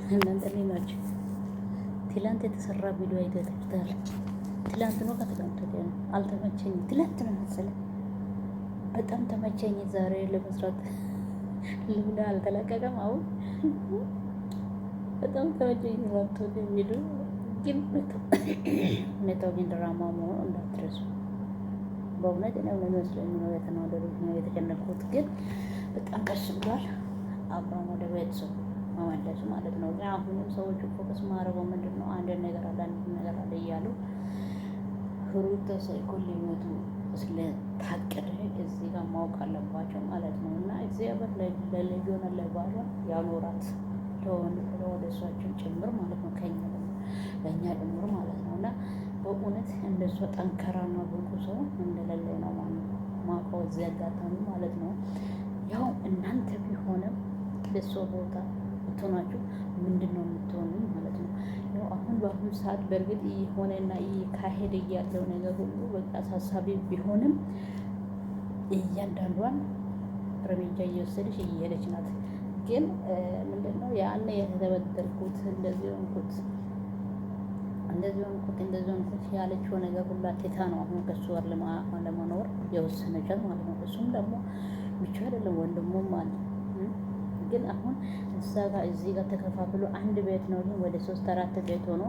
እናንተ እንዴት ናችሁ? ትላንት የተሰራ ቪዲዮ አይታችሁታል? ትላንት ነው ከትላንት ወዲያ ነው። አልተመቸኝም። ትላንት ነው መሰለኝ በጣም ተመቸኝ። ዛሬ ለመስራት ልብላ አልተለቀቀም። አሁን በጣም ተመቸኝ። ራቶ ቪዲዮ ግን ሁኔታው ግን ድራማ መሆኑ እንዳትረሱ። በእውነት እኔ ሆነ መስሎኝ ነው የተናደዱት ነው የተጨነቁት። ግን በጣም ቀስ ብሏል። አብርሃም ወደ ቤተሰቡ መመለሱ ማለት ነው። ግን አሁንም ሰዎቹ ፎከስ ማድረገው ምንድን ነው አንድ ነገር አለ አንድ ነገር አለ እያሉ ሩታ ሳይኮን ሊመቱ ስለታቀደ እዚህ ጋር ማወቅ አለባቸው ማለት ነው። እና እግዚአብሔር ለልጆና ለባሏ ያኖራት ለወደ እሷችን ጭምር ማለት ነው። ከኛ ለእኛ ጭምር ማለት ነው። እና በእውነት እንደሷ ጠንከራና ብቁ ሰው እንደሌለ ነው ማውቀው እዚህ አጋጣሚ ማለት ነው። ያው እናንተ ቢሆንም ለሷ ቦታ ብትሆናችሁ ምንድን ነው የምትሆኑ ማለት ነው። ያው አሁን በአሁኑ ሰዓት በእርግጥ የሆነና ካሄደ ያለው ነገር ሁሉ በቃ አሳሳቢ ቢሆንም እያንዳንዷን እርምጃ እየወሰደች እየሄደች ናት። ግን ምንድን ነው ያኔ የተበደልኩት እንደዚህ ሆንኩት ያለችው ነገር ሁላ ቴታ ነው አሁን ከሱ ጋር ለመኖር የወሰነቻት ማለት ነው። እሱም ደግሞ ብቻ አይደለም ወንድሙም አለ። ግን አሁን እዛ ጋር እዚህ ጋር ተከፋፍሎ አንድ ቤት ነው፣ ግን ወደ 3-4 ቤት ሆኖ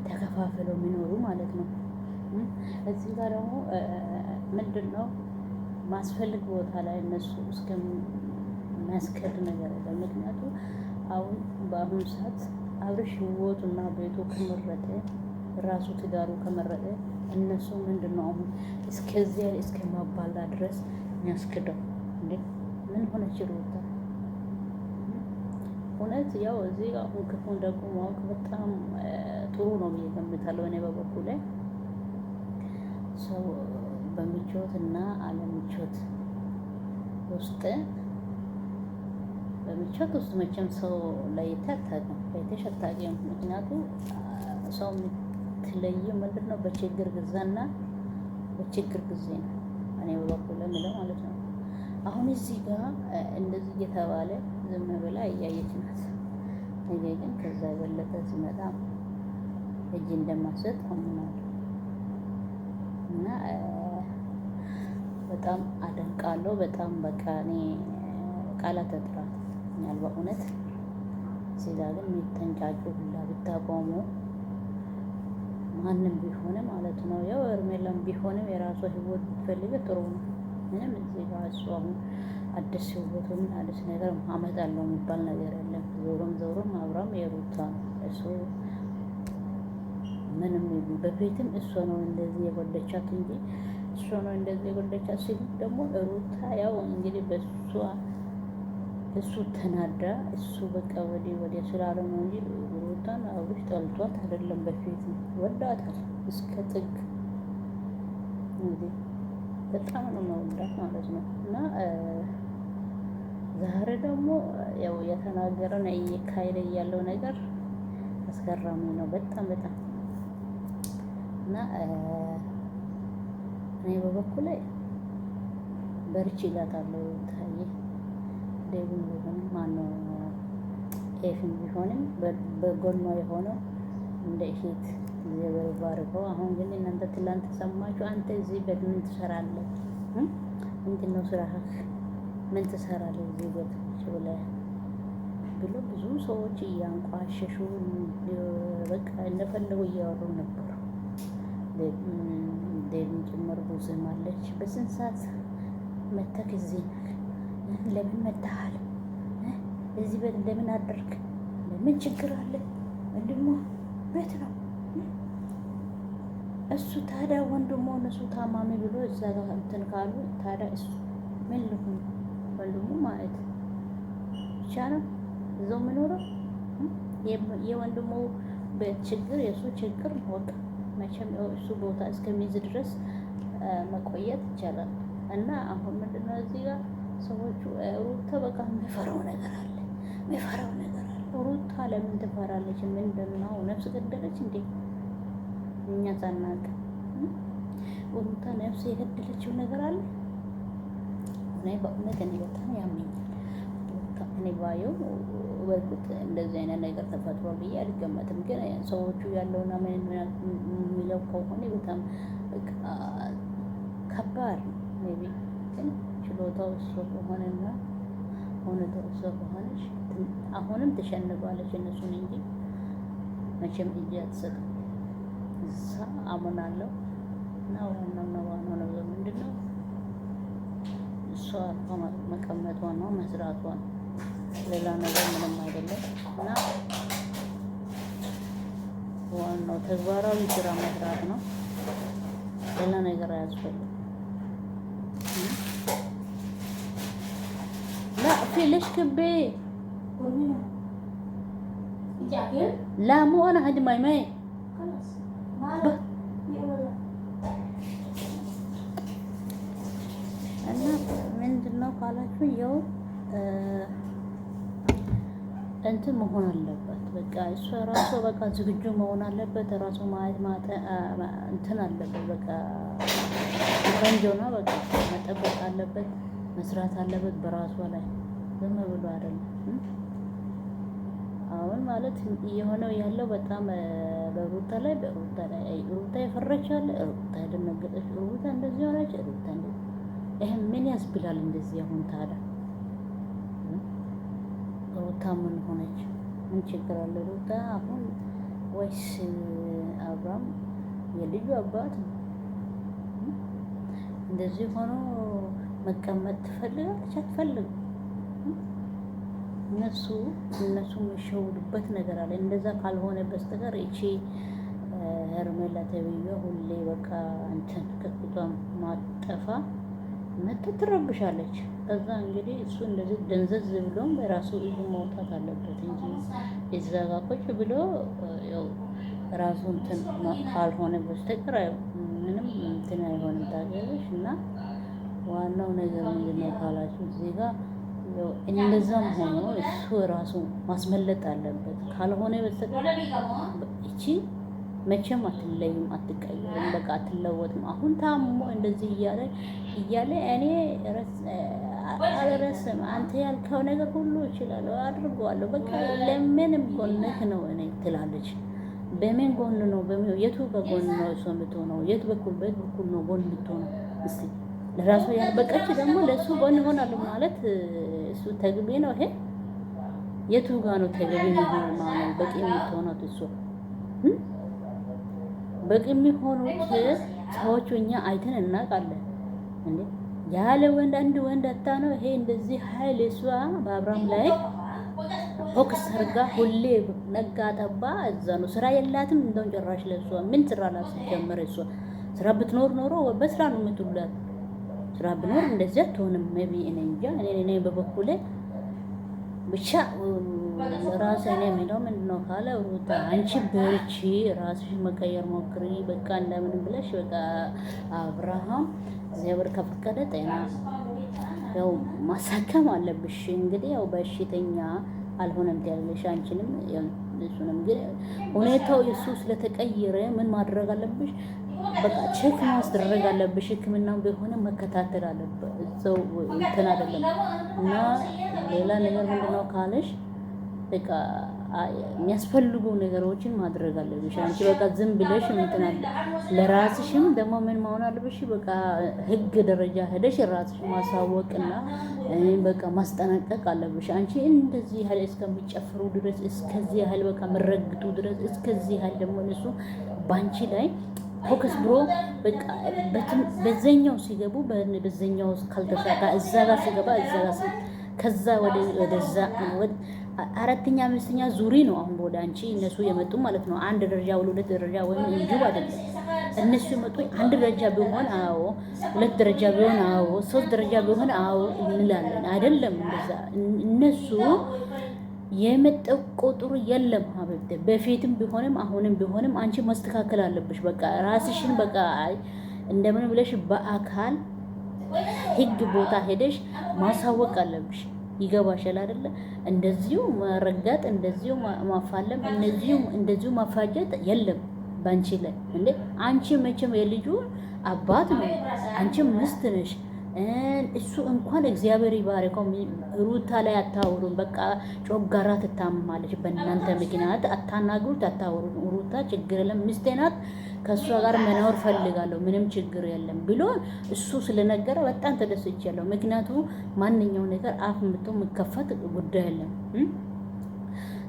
ተከፋፍሎ የሚኖሩ ማለት ነው። እዚህ ጋር ደግሞ ምንድን ነው ማስፈልግ ቦታ ላይ እነሱ እስከሚያስከድ ነገር የለም። ምክንያቱም አሁን በአሁኑ ሰዓት አብርሽ ህይወቱና ቤቱ ከመረጠ ራሱ ትዳሩ ከመረጠ እነሱ ምንድን ነው አሁን እስከዚያ እስከማባላ ድረስ የሚያስክደው እንዴ? ምን ሆነች ሩታ? እውነት ያው እዚህ አሁን ክፉን ደግሞ ማወቅ በጣም ጥሩ ነው ብዬ ገምታለሁ። እኔ በበኩሌ ሰው በምቾት እና አለምቾት ውስጥ በምቾት ውስጥ መቼም ሰው ለይተሽ አታውቂም። ምክንያቱም ሰው የምትለየው ምንድን ነው በችግር ጊዜና በችግር ጊዜ ነው። እኔ በበኩሌ የምለው ማለት ነው። አሁን እዚህ ጋር እንደዚህ እየተባለ ዝም ብላ እያየች ናት። ነገር ግን ከዛ የበለጠ ሲመጣ እጅ እንደማሰጥ አምናለሁ። እና በጣም አደንቃለሁ። በጣም በቃ እኔ ቃላት እጥራኛል በእውነት። እዚህ ጋር ግን የሚተንጫጩ ሁላ ብታቆሙ ማንም ቢሆን ማለት ነው። ያው እርሜላም ቢሆንም የራሷ ህይወት ብትፈልግ ጥሩ ነው። ምንም እዚህ ጋር እሱ አሁን አዲስ ህይወቱ ምን አዲስ ነገር አመጣለሁ የሚባል ነገር የለም። ዞሮም አብራም የሩታ ነው። እሱ ምንም በፊትም እሷ ነው እንደዚህ የጎደቻት እንጂ እሷ ነው እንደዚህ የጎደቻት ሲሉ ደግሞ ሩታ ያው እንግዲህ እሱ ተናዳ እሱ በቃ ወዲያ ስላለ ነው እንጂ ሩታን አብርሽ ጠልቷት አይደለም። በፊት ወዳታል እስከ ጥግ እንግዲህ በጣም ነው መወዳት ማለት ነው። እና ዛሬ ደግሞ ያው የተናገረን እየካሄደ ያለው ነገር አስገራሚ ነው በጣም እና እኔ በበኩሌ በርቺ እላታለሁ። ታዬ ዴቪን ቢሆንም ማነው ኤፍን ቢሆንም በጎኗ የሆነው እንደ እህት እግዚአብሔር ባርከው። አሁን ግን እናንተ ትላንት ሰማችሁ። አንተ እዚህ ቤት ምን ትሰራለህ? ምንድን ነው ስራህ? ምን ትሰራለህ እዚህ ቤት ብለህ ብሎ ብዙ ሰዎች እያንቋሸሹ በቃ እንደፈለጉ እያወሩ ነበሩ። ዴቪን ጭምር ብዙም አለች። በስንት ሰዓት መተክ እዚህ ለምን መታሃል? እዚህ ቤት እንደምን አደርግ? ምን ችግር አለ? ወንድሞ ቤት ነው እሱ። ታዲያ ወንድሞ እነሱ ታማሚ ብሎ እዛ ጋር እንትን ካሉ ታዲያ እሱ ምን ልሁን? ወንድሙ ማለት ብቻ ነው እዛው የምኖረው። የወንድሙ ቤት ችግር የእሱ ችግር ወቅ መቼም እሱ ቦታ እስከሚይዝ ድረስ መቆየት ይቻላል። እና አሁን ምንድነው እዚህ ጋር ሰዎቹ ሩታ በቃ የሚፈራው ነገር አለ። ሩታ ለምን ትፈራለች? ምንድን ነው ነፍስ ገደለች እንዴ? እኛ ሳናውቅ ሩታ ነፍስ የገደለችው ነገር አለ? እኔ በእውነት እኔ በጣም ያመኛል። እኔ ባየው በእርግጥ እንደዚህ አይነት ነገር ተፈጥሮ ብዬ አልገመትም። ግን ሰዎቹ ያለውና ምን የሚለው ከሆነ በጣም ከባድ ነው። ሜቢ ግን ችሎታው እሷ ከሆነና እውነታው እሷ ከሆነች አሁንም ትሸንፋለች እነሱን እንጂ መቼም እጅ አትሰጥም። እዛ አምናለሁ። እና ዋናው ነገር ምንድን ነው? እሷ መቀመጧ ነው፣ መስራቷ ነው። ሌላ ነገር ምንም አይደለም። እና ዋናው ተግባራዊ ስራ መስራት ነው። ሌላ ነገር አያስፈልግም። لا في ليش كبي لا مو انا هدي ماي خلاص እና ምንድነው ካላችሁ ያው እንትን መሆን አለበት። በቃ እሷ ራሷ በቃ ዝግጁ መሆን አለበት። ራሷ ማየት እንትን አለበት። በቃ ቆንጆና በቃ መጠበቅ አለበት። መስራት አለበት በራሷ ላይ ዝም ብሎ አይደለም። አሁን ማለት የሆነው ያለው በጣም በሩታ ላይ ሩታ የፈረች አለ፣ ሩታ የደነገጠች፣ ሩታ እንደዚህ ሆነች፣ ሩታ እንደዚህ ይሄ ምን ያስብላል? እንደዚህ አሁን ታዲያ ሩታ ምን ሆነች? ምን ችግር አለ? ሩታ አሁን ወይስ አብርሃም የልጁ አባት ነው? እንደዚህ ሆኖ መቀመጥ ትፈልጋለች? አትፈልግም። እነሱ የሚሸውዱበት ነገር አለ። እንደዛ ካልሆነ በስተቀር እቺ ሄርሜላ ተብዬ ሁሌ በቃ እንትን ከፊቷ ማጠፋ መጥቶ ትረብሻለች። ከዛ እንግዲህ እሱ እንደዚህ ደንዘዝ ብሎም በራሱ እጁ መውጣት አለበት እንጂ እዛ ጋር ቁጭ ብሎ ያው ራሱ እንትን ካልሆነ በስተቀር ምንም እንትን አይሆንም። ታውቂያለሽ። እና ዋናው ነገር ምንድነው ካላችሁ እዚህ ጋር እንደዛም ሆኖ እሱ ራሱ ማስመለጥ አለበት። ካልሆነ በስተቀር እቺ መቼም አትለይም፣ አትቀየርም፣ በቃ አትለወጥም። አሁን ታሞ እንደዚህ እያለ እኔ አልረስም፣ አንተ ያልከው ነገር ሁሉ እችላለሁ፣ አድርገዋለሁ፣ በቃ ለምንም ጎንህ ነው እኔ ትላለች። በምን ጎን ነው? የቱ በጎን ነው እሱ የምትሆነው? የት በኩል ነው ጎን የምትሆነው? እስቲ ለራሱ ያልበቃች ደግሞ ለእሱ ጎን ይሆናሉ ማለት እሱ ተግቢ ነው። ይሄ የቱ ጋር ነው ተግቢ የሚሆነው? ማለት በቂ የምትሆነው እሱ በቂ የሚሆኑት ሰዎቹ እኛ አይተን እናውቃለን እንዴ። ያለ አንድ ወንድ አታ ነው ይሄ እንደዚህ ኃይል እሷ በአብርሃም ላይ ፎክስ አድርጋ ሁሌ ነጋ ጠባ እዛ ነው። ስራ የላትም እንደውን ጭራሽ ለእሷ ምን ስራ ላስጀመረ እሷ ስራ ብትኖር ኖሮ በስራ ነው የምትውላት። ስራ ብኖር እንደዚህ አትሆንም። ሜቢ እኔ እንጃ። እኔ በበኩሌ ብቻ ራሴ እኔ የሚለው ምንድነው ካለ ሩታ አንቺ በርቺ፣ ራስሽን መቀየር ሞክሪ። በቃ እንደምን ብለሽ በቃ አብርሃም እግዚአብሔር ከፈቀደ ጤና ያው ማሳከም አለብሽ። እንግዲህ ያው በሽተኛ አልሆነም ያለሽ አንቺንም እሱንም። ግን ሁኔታው እሱ ስለተቀየረ ምን ማድረግ አለብሽ? በቃ ቼክ ማስደረግ አለብሽ። ሕክምናው ቢሆን መከታተል አለበት። እዛው እንትን አይደለም። እና ሌላ ነገር ምንድነው ካለሽ በቃ የሚያስፈልጉ ነገሮችን ማድረግ አለብሽ። አንቺ በቃ ዝም ብለሽ እንትን አለ ለራስሽም ደግሞ ምን መሆን አለብሽ? በቃ ህግ ደረጃ ሄደሽ ራስሽ ማሳወቅና በቃ ማስጠነቀቅ አለብሽ። አንቺ እንደዚህ ያህል እስከሚጨፍሩ ድረስ እስከዚህ ያህል በቃ መረግጡ ድረስ እስከዚህ ያህል ደግሞ እነሱ ባንቺ ላይ ፎከስ ብሎ በቃ በዘኛው ሲገቡ በዘኛው ካልተሳካ እዛ ጋር ሲገባ እዛ ጋር ከዛ ወደዛ አራተኛ አምስተኛ ዙሪ ነው አሁን ወደ አንቺ እነሱ የመጡ ማለት ነው። አንድ ደረጃ ሁለት ደረጃ ወይም እንጂ አይደለም። እነሱ የመጡ አንድ ደረጃ ቢሆን አዎ፣ ሁለት ደረጃ ቢሆን አዎ፣ ሶስት ደረጃ ቢሆን አዎ እንላለን። አይደለም እንደዛ። እነሱ የመጠው ቁጥሩ የለም ሀብት በፊትም ቢሆንም አሁንም ቢሆንም አንቺ ማስተካከል አለብሽ። በቃ ራስሽን በቃ እንደምን ብለሽ በአካል ህግ ቦታ ሄደሽ ማሳወቅ አለብሽ። ይገባሻል አይደለ? እንደዚሁ መረጋጥ፣ እንደዚሁ ማፋለም፣ እንደዚሁ ማፋጀት የለም ባንቺ ላይ እንዴ። አንቺ መቼም የልጁ አባት ነው፣ አንቺ ምስት ነሽ። እሱ እንኳን እግዚአብሔር ይባርከው። ሩታ ላይ አታወሩም። በቃ ጮጋራ ትታመማለች። በእናንተ ምክንያት አታናግሩት፣ አታወሩት። ሩታ ችግር የለም ሚስቴ ናት፣ ከእሷ ጋር መኖር ፈልጋለሁ፣ ምንም ችግር የለም ብሎ እሱ ስለነገረ በጣም ተደስቻለሁ። ምክንያቱ ማንኛው ነገር አፍ ምቶ የሚከፈት ጉዳይ የለም።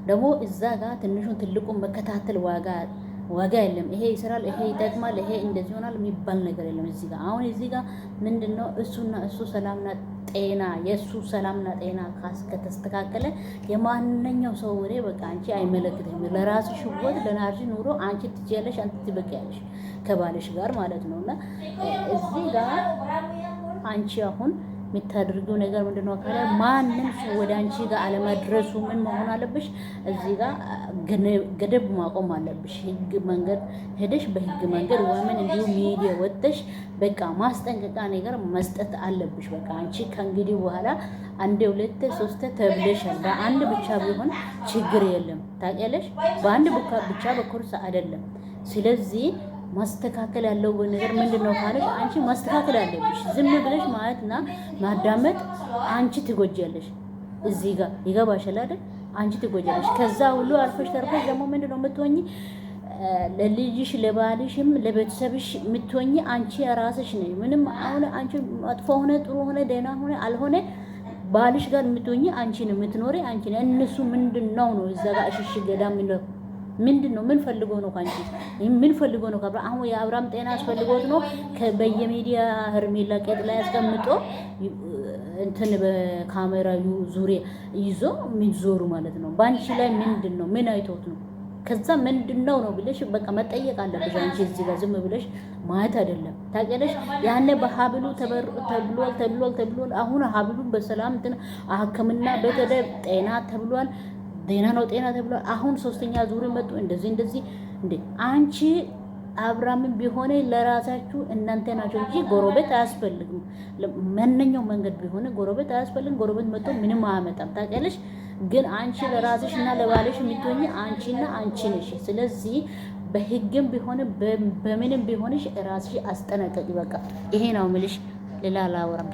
ደግሞ እዛ ጋር ትንሹን ትልቁን መከታተል ዋጋ የለም። ይሄ ይሰራል፣ ይሄ ይጠቅማል፣ ይሄ እንደዚህ ይሆናል የሚባል ነገር የለም። እዚህ ጋር አሁን እዚህ ጋር ምንድነው እሱና እሱ ሰላምና ጤና የእሱ ሰላምና ጤና ከተስተካከለ የማንኛው ሰው ወሬ በቃ አንቺ አይመለክትም። ለራስሽ ህይወት ለናርሽ ኑሮ አንቺ ትችያለሽ፣ አንቺ ትበቂያለሽ ከባልሽ ጋር ማለት ነውና እዚህ ጋር አንቺ አሁን የምታደርገው ነገር ምንድነው? ካለ ማንም ወደ አንቺ ጋር አለመድረሱ ምን መሆን አለብሽ? እዚህ ጋር ገደብ ማቆም አለብሽ። ህግ መንገድ ሄደሽ በህግ መንገድ ወይም እንዲሁ ሚዲያ ወጥተሽ በቃ ማስጠንቀቂያ ነገር መስጠት አለብሽ። በቃ አንቺ ከእንግዲህ በኋላ አንዴ ሁለቴ ሶስቴ ተብለሻል። በአንድ ብቻ ቢሆን ችግር የለም ታውቂያለሽ። በአንድ ብቻ በኮርስ አይደለም። ስለዚህ ማስተካከል ያለው ነገር ምንድነው ካለሽ አንቺ ማስተካከል ያለብሽ ዝም ብለሽ ማለትና ማዳመጥ አንቺ ትጎጃለሽ። እዚህ ጋር ይገባሻል አይደል? አንቺ ትጎጃለሽ። ከዛ ሁሉ አልፈሽ ተርፈሽ ደግሞ ምንድነው የምትሆኚ? ለልጅሽ ለባልሽም ለቤተሰብሽ የምትሆኚ አንቺ ራስሽ ነኝ። ምንም አሁን አንቺ መጥፎ ሆነ ጥሩ ሆነ ደህና ሆነ አልሆነ ባልሽ ጋር የምትሆኚ አንቺ ነው የምትኖሪ አንቺ ነው። እነሱ ምንድነው ነው እዛ ጋር እሽሽ ገዳም የሚለው ምንድነው? ምን ፈልጎ ነው ካንቺ? ምን ፈልጎ ነው? አሁን የአብርሃም ጤና አስፈልጎት ነው በየሚዲያ ሄርሜላ ቄጥ ላይ አስቀምጦ እንትን በካሜራ ዙሪያ ይዞ የሚዞሩ ማለት ነው። ባንቺ ላይ ምንድነው? ምን አይቶት ነው? ከዛ ምንድነው ነው ብለሽ በቃ መጠየቅ አለብሽ። አንቺ እዚህ ጋር ዝም ብለሽ ማየት አይደለም ታውቂያለሽ። ያኔ በሀብሉ ተብሏል። አሁን ሀብሉን በሰላም እንትን ሕክምና በተደ ጤና ተብሏል። ጤና ነው ጤና ተብሏል። አሁን ሶስተኛ ዙር መጡ። እንደዚህ እንዴ አንቺ አብርሃምን ቢሆነ ለራሳችሁ እናንተ ናቸው እንጂ ጎረቤት አያስፈልግም። ማንኛው መንገድ ቢሆነ ጎረቤት አያስፈልግም። ጎረቤት መጥቶ ምንም አያመጣም ታውቂያለሽ። ግን አንቺ ለራስሽና ለባልሽ የምትሆኚ አንቺና አንቺ ነሽ። ስለዚህ በህግም ቢሆነ በምንም ቢሆንሽ ራስሽ አስጠነቀቂ። በቃ ይሄ ነው የምልሽ። ሌላ አላወራም።